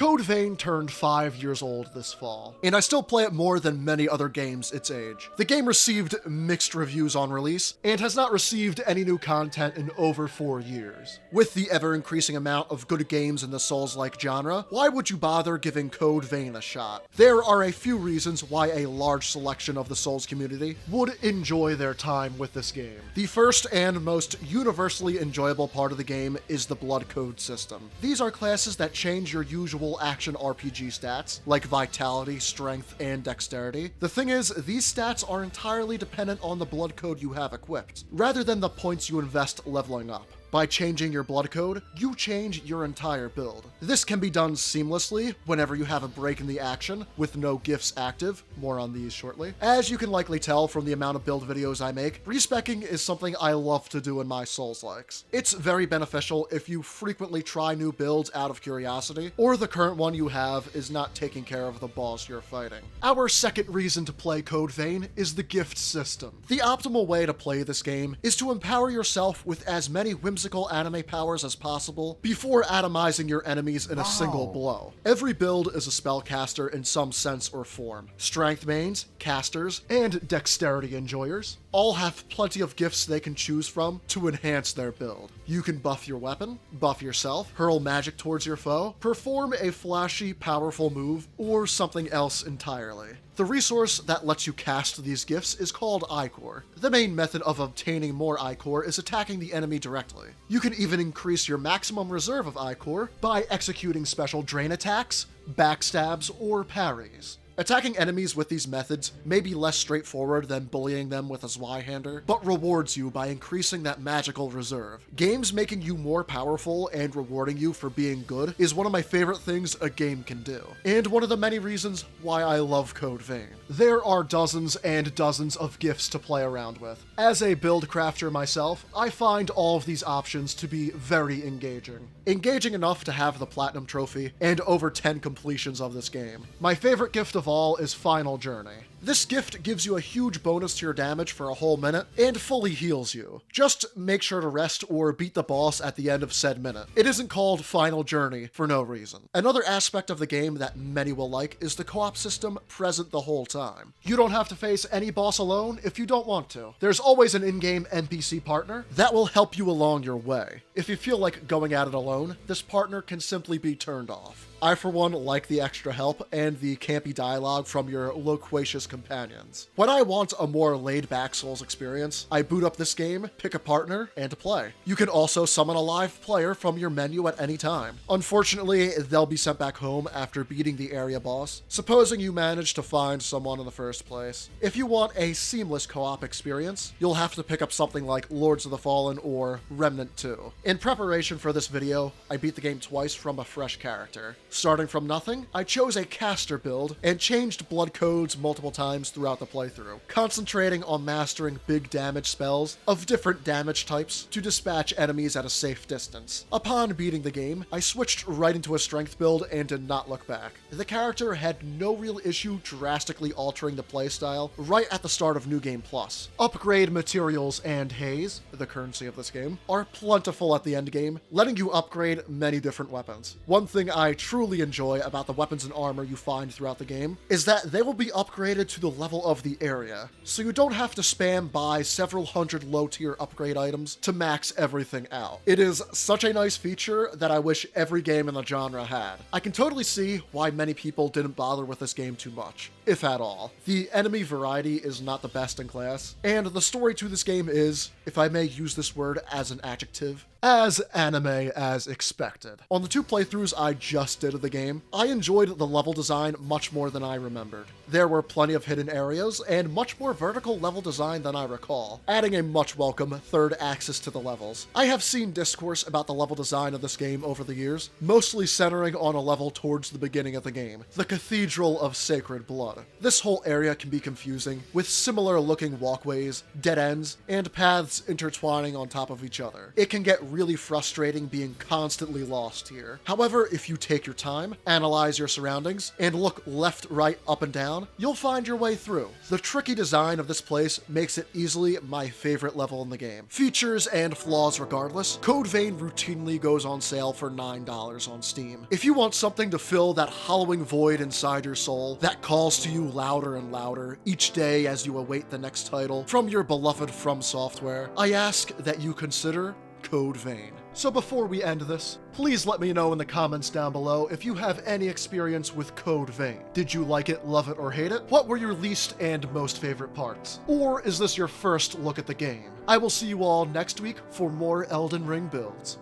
Code Vein turned 5 years old this fall, and I still play it more than many other games its age. The game received mixed reviews on release, and has not received any new content in over 4 years. With the ever-increasing amount of good games in the Souls-like genre, why would you bother giving Code Vein a shot? There are a few reasons why a large selection of the Souls community would enjoy their time with this game. The first and most universally enjoyable part of the game is the blood code system. These are classes that change your usual action RPG stats, like vitality, strength, and dexterity. The thing is, these stats are entirely dependent on the blood code you have equipped, rather than the points you invest leveling up. By changing your blood code, you change your entire build. This can be done seamlessly whenever you have a break in the action, with no gifts active, more on these shortly. As you can likely tell from the amount of build videos I make, respecking is something I love to do in my Souls-likes. It's very beneficial if you frequently try new builds out of curiosity, or the current one you have is not taking care of the boss you're fighting. Our second reason to play Code Vein is the gift system. The optimal way to play this game is to empower yourself with as many whimsical anime powers as possible before atomizing your enemies in a single blow. Every build is a spellcaster in some sense or form. Strength mains, casters, and dexterity enjoyers all have plenty of gifts they can choose from to enhance their build. You can buff your weapon, buff yourself, hurl magic towards your foe, perform a flashy, powerful move, or something else entirely. The resource that lets you cast these gifts is called Ichor. The main method of obtaining more Ichor is attacking the enemy directly. You can even increase your maximum reserve of Ichor by executing special drain attacks, backstabs, or parries. Attacking enemies with these methods may be less straightforward than bullying them with a Zweihander, but rewards you by increasing that magical reserve. Games making you more powerful and rewarding you for being good is one of my favorite things a game can do, and one of the many reasons why I love Code Vein. There are dozens and dozens of gifts to play around with. As a build crafter myself, I find all of these options to be very engaging. Engaging enough to have the Platinum Trophy and over 10 completions of this game. My favorite gift of all is Final Journey. This gift gives you a huge bonus to your damage for a whole minute and fully heals you. Just make sure to rest or beat the boss at the end of said minute. It isn't called Final Journey for no reason. Another aspect of the game that many will like is the co-op system present the whole time. You don't have to face any boss alone if you don't want to. There's always an in-game NPC partner that will help you along your way. If you feel like going at it alone, this partner can simply be turned off. I, for one, like the extra help and the campy dialogue from your loquacious companions. When I want a more laid-back Souls experience, I boot up this game, pick a partner, and play. You can also summon a live player from your menu at any time. Unfortunately, they'll be sent back home after beating the area boss, supposing you managed to find someone in the first place. If you want a seamless co-op experience, you'll have to pick up something like Lords of the Fallen or Remnant 2. In preparation for this video, I beat the game twice from a fresh character. Starting from nothing, I chose a caster build and changed blood codes multiple times throughout the playthrough, concentrating on mastering big damage spells of different damage types to dispatch enemies at a safe distance. Upon beating the game, I switched right into a strength build and did not look back. The character had no real issue drastically altering the playstyle right at the start of New Game Plus. Upgrade materials and haze, the currency of this game, are plentiful at the endgame, letting you upgrade many different weapons. One thing I truly enjoy about the weapons and armor you find throughout the game is that they will be upgraded to the level of the area, so you don't have to spam buy several hundred low-tier upgrade items to max everything out. It is such a nice feature that I wish every game in the genre had. I can totally see why many people didn't bother with this game too much, if at all. The enemy variety is not the best in class, and the story to this game is, if I may use this word as an adjective, as anime as expected. On the 2 playthroughs I just did of the game, I enjoyed the level design much more than I remembered. There were plenty of hidden areas and much more vertical level design than I recall, adding a much welcome third axis to the levels. I have seen discourse about the level design of this game over the years, mostly centering on a level towards the beginning of the game, the Cathedral of Sacred Blood. This whole area can be confusing, with similar looking walkways, dead ends, and paths intertwining on top of each other. It can get really frustrating being constantly lost here. However, if you take your time, analyze your surroundings, and look left, right, up, and down, you'll find your way through. The tricky design of this place makes it easily my favorite level in the game. Features and flaws regardless, Code Vein routinely goes on sale for $9 on Steam. If you want something to fill that hollowing void inside your soul that calls to you louder and louder each day as you await the next title from your beloved From Software, I ask that you consider Code Vein. So before we end this, please let me know in the comments down below if you have any experience with Code Vein. Did you like it, love it, or hate it? What were your least and most favorite parts? Or is this your first look at the game? I will see you all next week for more Elden Ring builds.